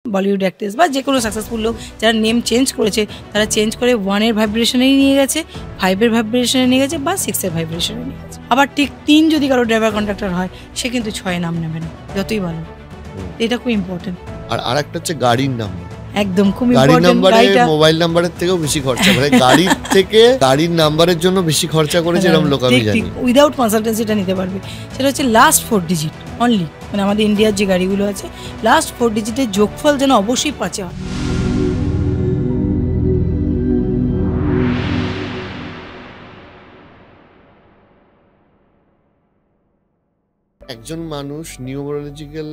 Bollywood actress বা যে কোনো সাকসেসফুল লোক যারা নেম চেঞ্জ করেছে তারা চেঞ্জ করে 1-এর ভাইব্রেশনেই নিয়ে গেছে, 5-এর ভাইব্রেশনে নিয়ে গেছে বা 6-এর ভাইব্রেশনে নিয়ে গেছে। আবার ঠিক 3 যদি কারো ড্রাইভার কন্ট্রাক্টর হয় সে কিন্তু 6-এ নাম নেবে না, যতই ভালো। এটা খুব ইম্পর্টেন্ট। আর আরেকটা হচ্ছে গাড়ির নাম্বার, একদম খুব গাড়ির ইম্পর্টেন্ট। নাম্বারে মোবাইল নাম্বারের থেকেও বেশি খরচা করে, গাড়ির থেকে গাড়ির নাম্বারের জন্য বেশি খরচা করেছে এরকম লোক আমি জানি। উইদাউট কনসালটেন্সিটা নিতে পারবে। সেটা হচ্ছে লাস্ট 4 ডিজিট অনলি, মানে আমাদের ইন্ডিয়ার যে গাড়িগুলো আছে লাস্ট 4 ডিজিটের যোগফল যেন অবশ্যই 5 হয়। একজন মানুষ নিউরোলজিক্যাল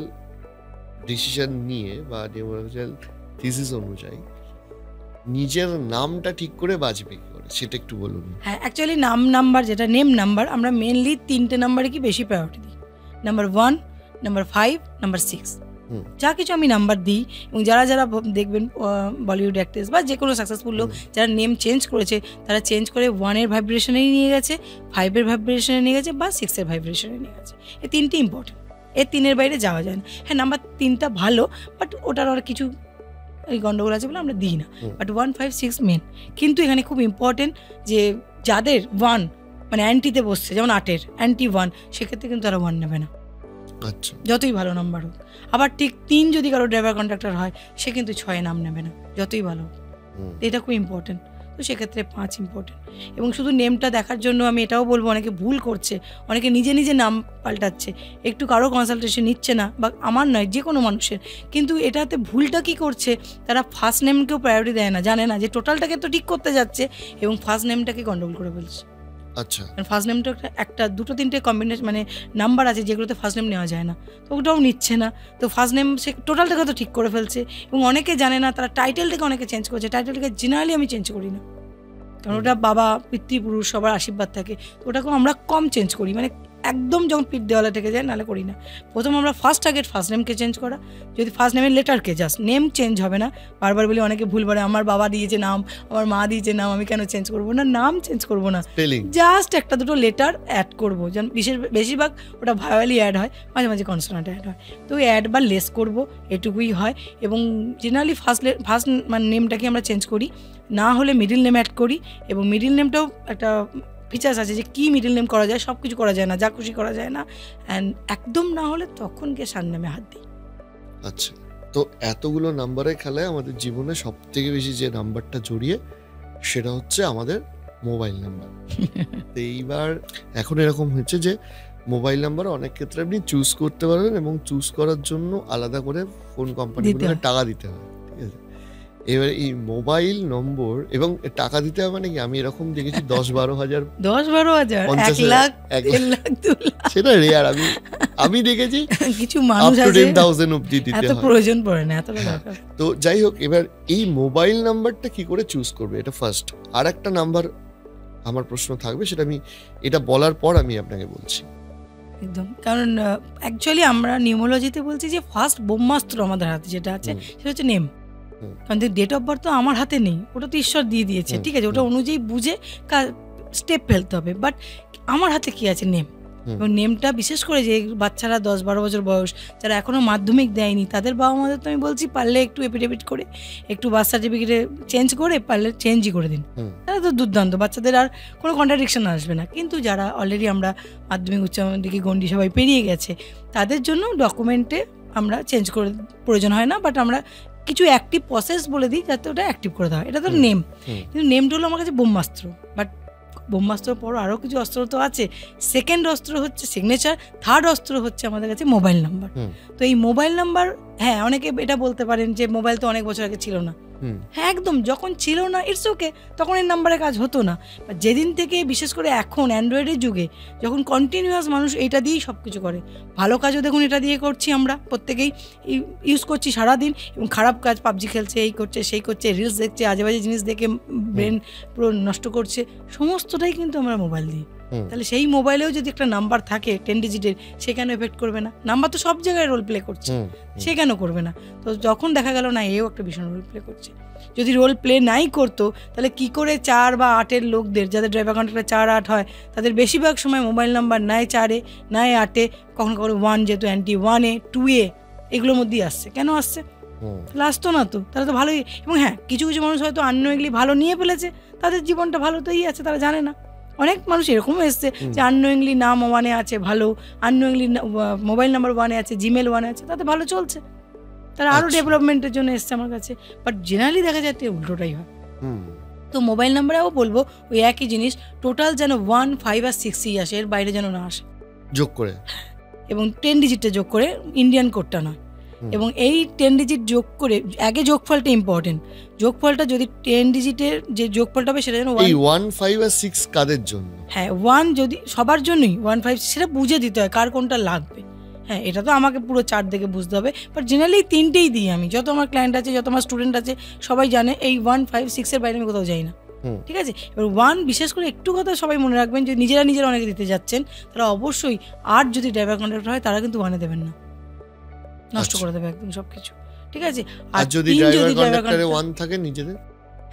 ডিসিশন নিয়ে বা নিউরোলজিক্যাল থিসিস অনুযায়ী নিজের নামটা ঠিক করে বাঁচবে কি করে সেটা একটু বলুন। হ্যাঁ, অ্যাকচুয়ালি নাম্বার যেটা নেম নাম্বার, আমরা মেনলি 3টে নাম্বারে কি বেশি প্রায়োরিটি দিই। নাম্বার 1, নাম্বার 5, নাম্বার 6, যা কিছু আমি নাম্বার দিই। এবং যারা দেখবেন বলিউড অ্যাক্ট্রেস বা যে কোনো সাকসেসফুল লোক যারা নেম চেঞ্জ করেছে তারা চেঞ্জ করে 1-এর ভাইব্রেশনেই নিয়ে গেছে, 5-এর ভাইব্রেশনে নিয়ে গেছে বা 6-এর ভাইব্রেশনে নিয়ে গেছে। এই 3টে ইম্পর্টেন্ট, এই 3-এর বাইরে যাওয়া যায় না। হ্যাঁ, নাম্বার 3টা ভালো, বাট ওটার আর কিছু এই গন্ডগোল আছে বলে আমরা দিই না, বাট 1, 5, 6 মেন। কিন্তু এখানে খুব ইম্পর্টেন্ট যে যাদের 1 মানে অ্যান্টিতে বসছে, যেমন 8-এর অ্যান্টি 1, সেক্ষেত্রে কিন্তু তারা 1 নেবে না, আচ্ছা, যতই ভালো নাম্বার হোক। আবার ঠিক 3 যদি কারো ড্রাইভার কন্ট্রাক্টর হয় সে কিন্তু 6-এ নাম নেবে না, যতই ভালো হোক। এটা খুব ইম্পর্টেন্ট। তো সেক্ষেত্রে 5 ইম্পর্টেন্ট। এবং শুধু নেমটা দেখার জন্য আমি এটাও বলবো, অনেকে ভুল করছে, অনেকে নিজে নিজে নাম পাল্টাচ্ছে, একটু কারো কনসালটেশন নিচ্ছে না, বা আমার নয় যে কোনো মানুষের। কিন্তু এটাতে ভুলটা কি করছে, তারা ফার্স্ট নেমকেও প্রায়োরিটি দেয় না, জানে না যে টোটালটাকে তো ঠিক করতে যাচ্ছে এবং ফার্স্ট নেমটাকে গন্ডগোল করে ফেলছে। আচ্ছা, ফার্স্ট নেমটা একটা 2-3টে কম্বিনেশন মানে নাম্বার আছে যেগুলোতে ফার্স্ট নেম নেওয়া যায় না, তো ওটাও নিচ্ছে না। তো ফার্স্ট নেম সে টোটালটাকে তো ঠিক করে ফেলছে। এবং অনেকে জানে না, তারা টাইটেলটাকে অনেকে চেঞ্জ করছে। টাইটেলটাকে জেনারেলি আমি চেঞ্জ করি না, কারণ ওটা বাবা পিতৃপুরুষ সবার আশীর্বাদ থাকে, তো ওটাকেও আমরা কম চেঞ্জ করি, মানে একদম যখন পিঠ দেওয়ালে থেকে যায় নাহলে করি না। প্রথম আমরা ফার্স্ট নেমকে চেঞ্জ করা, যদি ফার্স্ট নেমের লেটারকে, জাস্ট নেম চেঞ্জ হবে না। বারবার বলি, অনেকে ভুল বলে আমার বাবা দিয়েছে নাম, আমার মা দিয়েছে নাম, আমি কেন চেঞ্জ করবো না? নাম চেঞ্জ করবো না, জাস্ট 1-2 লেটার অ্যাড করবো। যেমন বেশিরভাগ ওটা ভায়োয়ালি অ্যাড হয়, মাঝে মাঝে কনসোনান্ট অ্যাড হয়, তো অ্যাড বা লেস করবো, এটুকুই হয়। এবং জেনারেলি ফার্স্ট মানে নেমটাকে আমরা চেঞ্জ করি, না হলে মিডিল নেম অ্যাড করি। এবং মিডিল নেমটাও একটা ফিচার্স আছে যে কি মিডিল নেম করা যায়, সব কিছু করা যায় না, যা খুশি করা যায় না। অ্যান্ড একদম না হলে তখন গিয়ে সারনেমে হাত দিই। আচ্ছা, তো এতগুলো নাম্বারের খেলায় আমাদের জীবনে সব থেকে বেশি যে নাম্বারটা জড়িয়ে সেটা হচ্ছে আমাদের মোবাইল নাম্বার। তো এইবার এখন এরকম হচ্ছে যে মোবাইল নাম্বার অনেক ক্ষেত্রে আপনি চুজ করতে পারবেন এবং চুজ করার জন্য আলাদা করে ফোন কোম্পানিগুলোকে টাকা দিতে হয়, ঠিক আছে? এবার এই মোবাইল নম্বর এবং টাকা দিতে হবে মানে কি, আমি এরকম দেখেছি 10-12 হাজার, 1 লাখ, 1 লাখ, 2 লাখ, সেটা রেয়ার। আমি দেখেছি কিছু মানুষ আছে 10,000 অবধি দিতে হয়, এত প্রয়োজন পড়ে না, এত দরকার। তো যাই হোক, এবার এই মোবাইল নাম্বারটা কি করে চুজ করবে, এটা ফার্স্ট। আর একটা নাম্বার আমার প্রশ্ন থাকবে, সেটা আমি এটা বলার পর আমি আপনাকে বলছি। একদম, কারণ অ্যাকচুয়ালি আমরা নিউমোলজিতে বলছি যে ফার্স্ট ব্রহ্মাস্ত্র আমাদের হাতে যেটা আছে সেটা হচ্ছে নেম। কারণ ডেট অফ বার্থ তো আমার হাতে নেই, ওটা তো ঈশ্বর দিয়ে দিয়েছে, ঠিক আছে? ওটা অনুযায়ী বুঝে স্টেপ ফেলতে হবে, বাট আমার হাতে কি আছে? নেম। এবং নেমটা বিশেষ করে যে বাচ্চারা 10-12 বছর বয়স, যারা এখনও মাধ্যমিক দেয়নি, তাদের বাবা মাদের তো আমি বলছি পারলে একটু এপিডেভিট করে, একটু বার্থ সার্টিফিকেটে চেঞ্জ করে, পারলে চেঞ্জই করে দিন। তারা তো দুর্দান্ত, বাচ্চাদের আর কোনো কন্ট্রাডিকশন আসবে না। কিন্তু যারা অলরেডি আমরা মাধ্যমিক উচ্চ মাধ্যমিক গণ্ডি সবাই পেরিয়ে গেছে, তাদের জন্য ডকুমেন্টে আমরা চেঞ্জ করে প্রয়োজন হয় না, বাট আমরা কিছু অ্যাক্টিভ প্রসেস বলে দিই যাতে ওটা অ্যাক্টিভ করে দেওয়া হয়। এটা তো নেম, কিন্তু নেমটা হলো আমার কাছে ব্রহ্মাস্ত্র। বাট ব্রহ্মাস্ত্র পর আরও কিছু অস্ত্র তো আছে। সেকেন্ড অস্ত্র হচ্ছে সিগনেচার, থার্ড অস্ত্র হচ্ছে আমাদের কাছে মোবাইল নাম্বার। তো এই মোবাইল নাম্বার, হ্যাঁ, অনেকে এটা বলতে পারেন যে মোবাইল তো অনেক বছর আগে ছিল না। হ্যাঁ, একদম, যখন ছিল না ইটস ওকে, তখন এই নাম্বারে কাজ হতো না। যেদিন থেকে বিশেষ করে এখন অ্যান্ড্রয়েডের যুগে, যখন কন্টিনিউয়াস মানুষ এটা দিয়েই সব কিছু করে, ভালো কাজও দেখুন এটা দিয়ে করছি, আমরা প্রত্যেকেই ইউজ করছি সারাদিন, এবং খারাপ কাজ পাবজি খেলছে, এই করছে সেই করছে, রিলস দেখছে, আজেবাজে জিনিস দেখে ব্রেন পুরো নষ্ট করছে, সমস্তটাই কিন্তু আমরা মোবাইল দিই। তাহলে সেই মোবাইলেও যদি একটা নাম্বার থাকে 10 ডিজিটের, সে কেন এফেক্ট করবে না? নাম্বার তো সব জায়গায় রোল প্লে করছে, সে কেন করবে না? তো যখন দেখা গেল না এও একটা ভীষণ রোল প্লে করছে, যদি রোল প্লে নাই করতো তাহলে কি করে 4 বা 8-এর লোকদের, যাদের ড্রাইভার কন্ট্রাক্টর 4-8 হয়, তাদের বেশিরভাগ সময় মোবাইল নাম্বার নাই 4-এ নাই 8-এ, কখনো কখনো 1, যেহেতু অ্যান্টি 1-এ 2-এ, এগুলোর মধ্যেই আসছে। কেন আসছে? হুম, আসতো না তো, তারা তো ভালোই। এবং হ্যাঁ, কিছু কিছু মানুষ হয়তো আননোয়িংলি ভালো নিয়ে ফেলেছে, তাদের জীবনটা ভালো তোই আছে, তারা জানে না। অনেক মানুষ এরকমও এসছে যে আননোয়িংলি নাম ওয়ানে আছে ভালো, আননোয়িংলি মোবাইল নাম্বার ওয়ানে আছে, জিমেল ওয়ানে আছে, তাতে ভালো চলছে, তারা আরও আচ্ছা। ডেভেলপমেন্টের জন্য এসছে আমার কাছে। বাট জেনারেলি দেখা যায় উল্টোটাই হয়। হুম, তো মোবাইল নাম্বারেও বলবো ওই একই জিনিস, টোটাল যেন 1, 5 আর 6ই আসে, এর বাইরে যেন না আসে, যোগ করে। এবং 10 ডিজিটটা যোগ করে, ইন্ডিয়ান কোডটা নয়। হুম। এবং এই 10 ডিজিট যোগ করে, আগে যোগফলটা ইম্পর্টেন্ট, যোগফলটা যদি 10 ডিজিটের যে যোগফলটা হবে সেটা যেন এই 1, 5 আর 6 কাদের জন্য? হ্যাঁ 1 যদি সবার জন্যই, 1, 5 সেটা বুঝে দিতে হয় কার কোনটা লাগবে। হ্যাঁ, এটা তো আমাকে পুরো চার্ট দেখে বুঝতে হবে, বাট জেনারেলি 3টেই দিই আমি। যত আমার ক্লায়েন্ট আছে, যত আমার স্টুডেন্ট আছে, সবাই জানে এই 1, 5, 6 এর বাইরে আমি কোথাও যাই না। হুম। ঠিক আছে, এবার 1 বিশেষ করে একটু কথা সবাই মনে রাখবেন, যে নিজেরা অনেকে দিতে যাচ্ছেন, তারা অবশ্যই 8 যদি ড্রাইভার কন্ট্রাক্টর হয়, তারা কিন্তু 1-এ দেবেন না, নষ্ট আচ্ছা। করে দেবে একদম সবকিছু। ঠিক আছে, আর যদি 3 ড্রাইভার driver কন্ডাক্টরে conductor- 1 থাকে নিজেদের?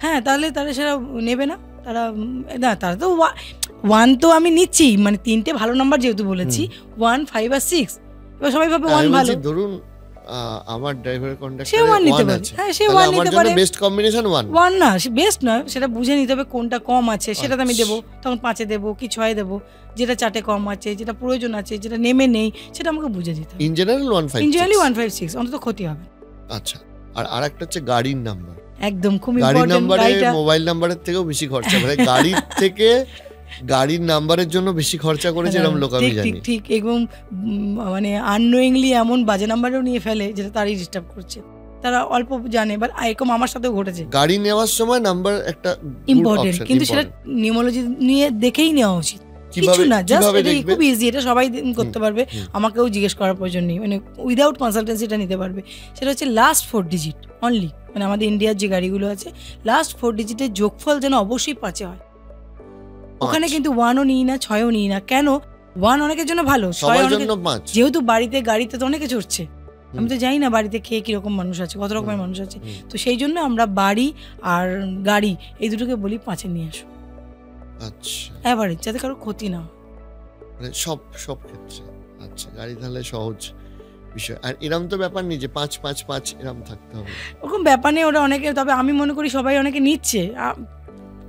হ্যাঁ, তাহলে সেটা নেবে না, তারা না, তারা তো 1 তো আমি নিচ্ছি, মানে 3টে ভালো নাম্বার যেহেতু বলেছি, 1, 5 আর 6, এবার সবাই ভাবে 1 আমি ভালো, বলছি ধরুন আমার ড্রাইভার সে কন্ডাক্টরে 1 নিতে 1 পারে। আছে, হ্যাঁ, সে তাহলে 1 আমার নিতে জন্য পারে। Best combination 1। 1 না, বেস্ট নয়, সেটা বুঝে নিতে হবে কোনটা কম আছে, সেটাতে আমি দেবো, তখন 5-এ দেবো কি 6-এ দেবো, যেটা 4-এ কম আছে, যেটা প্রয়োজন আছে, যেটা নেমে নেই, সেটা আমাকে বুঝে দিতে হবে। In general 1, 5, 6। ইনজুয়ালি 1, 5, 6 অন্তত ক্ষতি হবে। আচ্ছা, আর আরেকটা হচ্ছে গাড়ির নাম্বার। একদম খুব গাড়ির ইম্পর্টেন্ট। নাম্বারে গাড়িটা মোবাইল নাম্বারের থেকেও বেশি খরচা করে, গাড়ির থেকে গাড়ির নাম্বারের জন্য বেশি খরচা করেছে এরকম লোক আমি ঠিক জানি। ঠিক ঠিক এবং মানে আননোয়িংলি এমন বাজে নাম্বারও নিয়ে ফেলে যেটা তারই ডিস্টার্ব করছে, তারা অল্প জানে। বাট এরকম আমার সাথেও ঘটেছে। গাড়ি নেওয়ার সময় নাম্বার একটা ইম্পর্টেন্ট, কিন্তু সেটা নিউমোলজি নিয়ে দেখেই নেওয়া উচিত, কিছু না, জাস্ট এটা খুব ইজি, এটা সবাই করতে পারবে, আমাকেও জিজ্ঞেস করার প্রয়োজন নেই, মানে উইদাউট কনসালটেন্সি এটা নিতে পারবে। সেটা হচ্ছে লাস্ট 4 ডিজিট অনলি, মানে আমাদের ইন্ডিয়ার যে গাড়িগুলো আছে, লাস্ট 4 ডিজিটের যোগফল যেন অবশ্যই 5-এ হয়। ওখানে কিন্তু 1ও নিই না, 6ও নিই না। কেন? 1 অনেকের জন্য ভালো, 6 জন্য 5। যেহেতু গাড়িতে তো অনেকে চড়ছে, আমি তো জানি না বাড়িতে খেয়ে কিরকম মানুষ আছে, কত রকমের মানুষ আছে, তো সেই জন্য আমরা বাড়ি আর গাড়ি এই দুটোকে বলি 5-এ নিয়ে আসো। আচ্ছা, এভারেজ, যাতে কারো ক্ষতি না হয়, মানে সব ক্ষেত্রে। আচ্ছা, গাড়ি তাহলে সহজ বিষয়। আর এরম তো ব্যাপার নেই যে 5, 5, 5 এরম থাকতে হবে, ওরকম ব্যাপার নেই। ওরা অনেকে, তবে আমি মনে করি সবাই অনেকে নিচ্ছে।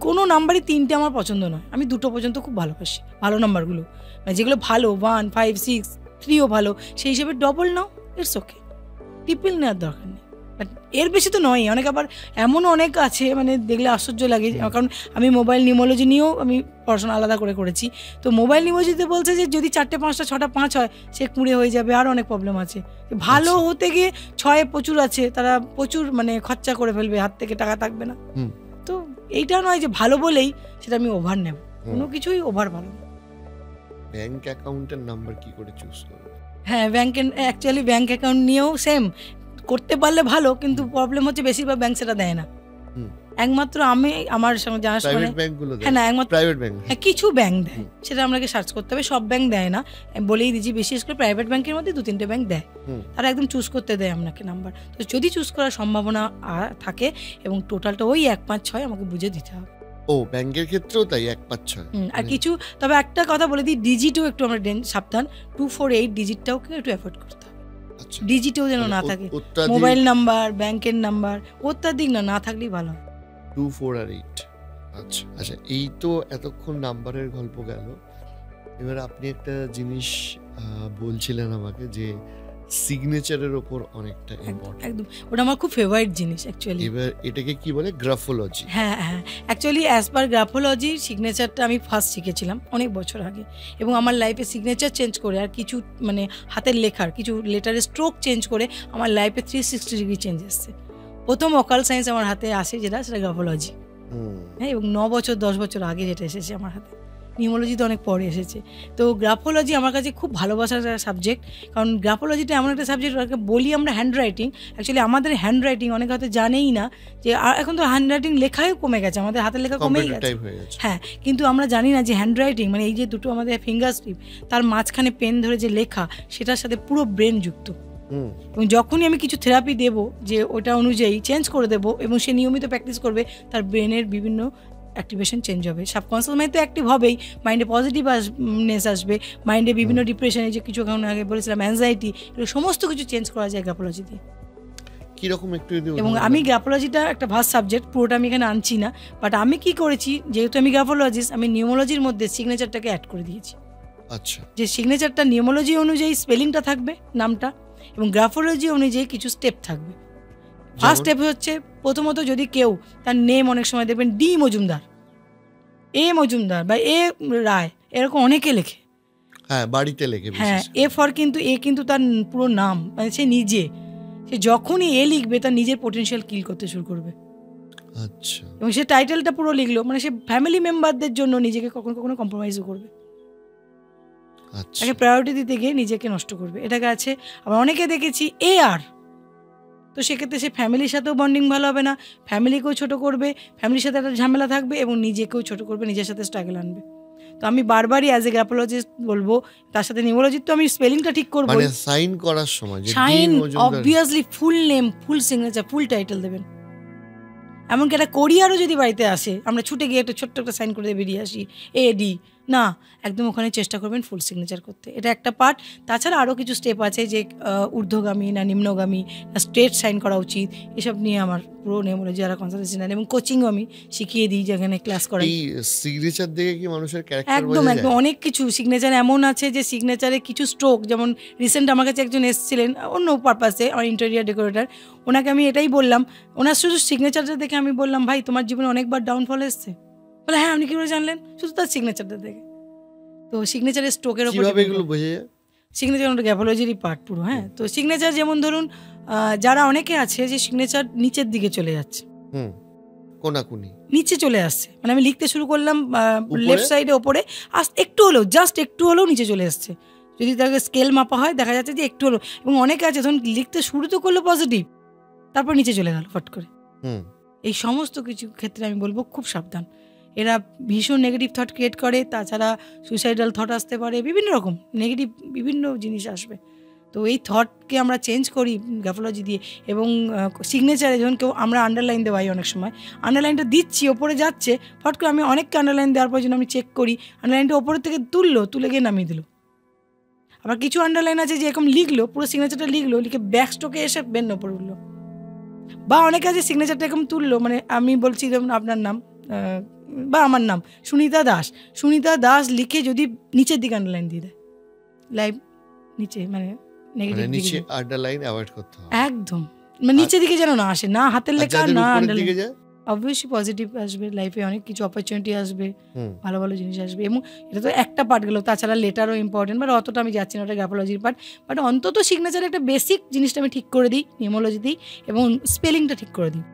কোনো নাম্বারই 3টে আমার পছন্দ নয়, আমি 2টো পর্যন্ত খুব ভালোবাসি, ভালো নাম্বারগুলো, মানে যেগুলো ভালো, 1, 5, 6, 3ও ভালো, সেই হিসেবে double now, it's okay, triple নেওয়ার দরকার নেই। বাট এর বেশি তো নয়। অনেক আবার এমনও অনেক আছে, মানে দেখলে আশ্চর্য লাগে, কারণ আমি মোবাইল নিউমোলজি নিয়েও আমি পড়াশোনা আলাদা করে করেছি। তো মোবাইল নিউমোলজিতে বলছে যে যদি 4টে 5টা 6টা 5 হয়, সে কুঁড়ে হয়ে যাবে, আর অনেক প্রবলেম আছে। ভালো হতে গিয়ে 6-এ প্রচুর আছে, তারা প্রচুর মানে খরচা করে ফেলবে, হাত থেকে টাকা থাকবে না। তো এইটা নয় যে ভালো বলেই সেটা আমি ওভার নেব, কোনো কিছুই ওভার ভালো না। ব্যাংক অ্যাকাউন্টের নাম্বার কি করে চুজ করবে? হ্যাঁ, অ্যাকচুয়ালি ব্যাংক অ্যাকাউন্ট নিয়েও সেম করতে পারলে ভালো, কিন্তু প্রবলেম হচ্ছে বেশিরভাগ ব্যাংক সেটা দেয় না। একমাত্র আমি আমার সঙ্গে জানার প্রাইভেট ব্যাংকগুলো দেয়। হ্যাঁ, না, একমাত্র প্রাইভেট ব্যাংক, হ্যাঁ, কিছু ব্যাংক দেয়, সেটা আপনাকে সার্চ করতে হবে। সব ব্যাংক দেয় না, বলেই দিচ্ছি, বিশেষ করে প্রাইভেট ব্যাংকের মধ্যে 2-3টে ব্যাংক দেয়, তারা একদম চুজ করতে দেয় আপনাকে নাম্বার। তো যদি চুজ করার সম্ভাবনা থাকে এবং টোটালটা ওই 1, 5, 6 আমাকে বুঝে দিতে হবে। ও, ব্যাংকের ক্ষেত্রেও তাই 1, 5, 6। আর কিছু, তবে একটা কথা বলে দিই, ডিজিটও একটু আমরা সাবধান, 2, 4, 8 ডিজিটটাও একটু অ্যাভয়েড করতে হবে। ডিজিটেও যেন না থাকে, মোবাইল নাম্বার, ব্যাংকের নাম্বার অত্যাধিক না থাকলেই ভালো হয়। 2, 4 আর 8। আচ্ছা আচ্ছা, এই তো এতক্ষণ নাম্বারের গল্প গেল। এবার আপনি একটা জিনিস বলছিলেন আমাকে, যে সিগনেচারের ওপর অনেকটা ইম্পর্টেন্ট। একদম, ওটা আমার খুব ফেভারিট জিনিস অ্যাকচুয়ালি। এবার এটাকে কি বলে? গ্রাফোলজি। হ্যাঁ, অ্যাকচুয়ালি অ্যাজ পার গ্রাফোলজি সিগনেচারটা আমি ফার্স্ট শিখেছিলাম অনেক বছর আগে, এবং আমার লাইফে সিগনেচার চেঞ্জ করে আর কিছু মানে হাতের লেখার কিছু লেটারের স্ট্রোক চেঞ্জ করে আমার লাইফে 360 ডিগ্রি চেঞ্জ এসছে। প্রথম অকাল সায়েন্স আমার হাতে আসে সেটা গ্রাফোলজি। হ্যাঁ, এবং 9 বছর 10 বছর আগে যেটা এসেছে আমার হাতে, নিউমোলজি তো অনেক পরে এসেছে। তো গ্রাফোলজি আমার কাছে খুব ভালোবাসার একটা সাবজেক্ট, কারণ গ্রাফোলজিটা এমন একটা সাবজেক্ট, বলি আমরা হ্যান্ড রাইটিং, অ্যাকচুয়ালি আমাদের হ্যান্ড রাইটিং অনেক হয়তো জানেই না যে এখন তো হ্যান্ড রাইটিং লেখাই কমে গেছে, আমাদের হাতের লেখা কমেই গেছে। হ্যাঁ, কিন্তু আমরা জানি না যে হ্যান্ড রাইটিং মানে এই যে দুটো আমাদের ফিঙ্গার স্ট্রিপ, তার মাঝখানে পেন ধরে যে লেখা, সেটার সাথে পুরো ব্রেন যুক্ত। এবং যখনই আমি কিছু থেরাপি দেবো, যে ওটা অনুযায়ী চেঞ্জ করে দেবো এবং সে নিয়মিত প্র্যাকটিস করবে, তার ব্রেনের বিভিন্ন অ্যাক্টিভেশন চেঞ্জ হবে। সাবকনসিয়াস মাইন্ড তো অ্যাক্টিভ হবেই, মাইন্ডে পজিটিভনেস আসবে, মাইন্ডে বিভিন্ন ডিপ্রেশনে, যে কিছু আগে বলেছিলাম অ্যাংজাইটি, এগুলো সমস্ত কিছু চেঞ্জ করা যায় গ্রাফোলজি দিয়ে। কিরকম একটু যদি এবং আমি গ্রাফোলজিটা একটা ভাস্ট সাবজেক্ট, পুরোটা আমি এখানে আনছি না, বাট আমি কি করেছি, যেহেতু আমি গ্রাফোলজিস্ট, আমি নিউমোলজির মধ্যে সিগনেচারটাকে অ্যাড করে দিয়েছি। আচ্ছা, যে সিগনেচারটা নিউমোলজি অনুযায়ী স্পেলিংটা থাকবে নামটা, এবং গ্রাফোলজি অনুযায়ী কিছু স্টেপ থাকবে। ফার্স্ট স্টেপ হচ্ছে প্রথমত যদি কেউ তার নেম অনেক সময় দেখবেন ডি মজুমদার, এ মজুমদার বা এ রায়, এরকম অনেকে লেখে। হ্যাঁ, বাড়িতে লেখে। হ্যাঁ, এ ফর কিন্তু এ কিন্তু তার পুরো নাম, মানে সে নিজে, সে যখনই এ লিখবে তার নিজের পোটেনশিয়াল কিল করতে শুরু করবে। আচ্ছা, এবং সে টাইটেলটা পুরো লিখলো, মানে সে ফ্যামিলি মেম্বারদের জন্য নিজেকে কখনো কখনো কম্প্রোমাইজও করবে। আচ্ছা, তাকে প্রায়োরিটি দিতে গিয়ে নিজেকে নষ্ট করবে, এটাকে আছে। আবার অনেকে দেখেছি এ আর, তো সেক্ষেত্রে সে ফ্যামিলির সাথেও বন্ডিং ভালো হবে না, ফ্যামিলিকেও ছোট করবে, ফ্যামিলির সাথে একটা ঝামেলা থাকবে এবং নিজেকেও ছোট করবে, নিজের সাথে স্ট্রাগল আনবে। তো আমি বারবারই অ্যাজ এ গ্রাফোলজিস্ট বলবো, তার সাথে নিউমোলজির তো আমি স্পেলিংটা ঠিক করবো। মানে সাইন করার সময় যে sign obviously full name, full signature, full title দেবেন। এমনকি একটা কোরিয়ারও যদি বাড়িতে আসে, আমরা ছুটে গিয়ে একটা ছোট্ট একটা সাইন করে বেরিয়ে আসি এডি, না, একদম ওখানে চেষ্টা করবেন ফুল সিগনেচার করতে। এটা একটা পার্ট। তাছাড়া আরও কিছু স্টেপ আছে, যে ঊর্ধ্বগামী না নিম্নগামী না স্ট্রেট সাইন করা উচিত, এসব নিয়ে আমার পুরো নিউমোলজি যারা কনসালটেন্সি নেন, এবং কোচিংও আমি শিখিয়ে দিই, যেখানে ক্লাস করাই। এই সিগনেচার দেখে কি মানুষের ক্যারেক্টার একদম একদম অনেক কিছু সিগনেচার এমন আছে, যে সিগনেচারে কিছু স্ট্রোক, যেমন রিসেন্ট আমার কাছে একজন এসেছিলেন অন্য পারপাসে, আমার ইন্টেরিয়ার ডেকোরেটর, ওনাকে আমি এটাই বললাম, ওনার শুধু সিগনেচারটা দেখে আমি বললাম, ভাই তোমার জীবনে অনেকবার ডাউনফল এসছে? বলে হ্যাঁ, আপনি কী করে জানলেন? শুধু তার সিগনেচারটা দেখে। তো সিগনেচারের স্ট্রোকের উপর সিগনেচার ওটা গ্রাফোলজিরই পার্ট পুরো। হ্যাঁ, তো সিগনেচার যেমন ধরুন যারা অনেকে আছে যে সিগনেচার নিচের দিকে চলে যাচ্ছে, কোনাকুনি নিচে চলে আসছে, মানে আমি লিখতে শুরু করলাম লেফট সাইডে ওপরে, একটু হলেও, জাস্ট একটু হলেও নিচে চলে আসছে। যদি তাকে স্কেল মাপা হয় দেখা যাচ্ছে যে একটু হলেও, এবং অনেকে আছে ধরুন লিখতে শুরু তো করলো পজিটিভ, তারপর নিচে চলে গেল ফট করে। এই সমস্ত কিছু ক্ষেত্রে আমি বলবো খুব সাবধান, এরা ভীষণ নেগেটিভ থট ক্রিয়েট করে। তাছাড়া সুইসাইডাল থট আসতে পারে, বিভিন্ন রকম নেগেটিভ বিভিন্ন জিনিস আসবে। তো এই থটকে আমরা চেঞ্জ করি গ্রাফোলজি দিয়ে। এবং সিগনেচারে যখন কেউ আমরা আন্ডারলাইন দেওয়াই, অনেক সময় আন্ডারলাইনটা দিচ্ছি ওপরে যাচ্ছে, ফট করে আমি অনেককে আন্ডারলাইন দেওয়ার পর জন্য আমি চেক করি, আন্ডারলাইনটা ওপরের থেকে তুলে গিয়ে নামিয়ে দিল। আবার কিছু আন্ডারলাইন আছে যে এরকম লিখলো, পুরো সিগনেচারটা লিখলো, লিখে ব্যাক স্ট্রোকে এসে বেন ওপরে উঠলো। বা অনেকে আছে সিগনেচারটা এরকম তুললো, মানে আমি বলছি যেমন আপনার নাম বা আমার নাম সুনিতা দাস লিখে যদি নিচের দিকে আন্ডারলাইন দিয়ে দেয়, লাইভ নিচে, মানে নেগেটিভ নিচে আন্ডারলাইন অ্যাভয়েড করতে হবে একদম, মানে নিচের দিকে যেন না আসে, না হাতের লেখা না আন্ডারলাইন। অবভিয়াসলি পজিটিভ আসবে, লাইফে অনেক কিছু অপরচুনিটি আসবে, ভালো ভালো জিনিস আসবে। এবং এটা তো একটা পার্ট গেল, তাছাড়া লেটারও ইম্পর্টেন্ট, বাট অতটা আমি যাচ্ছি না, ওটা গ্রাফোলজির পার্ট। বাট অন্তত সিগনেচারে একটা বেসিক জিনিসটা আমি ঠিক করে দিই নিউমোলজিতেই, এবং স্পেলিংটা ঠিক করে দিই।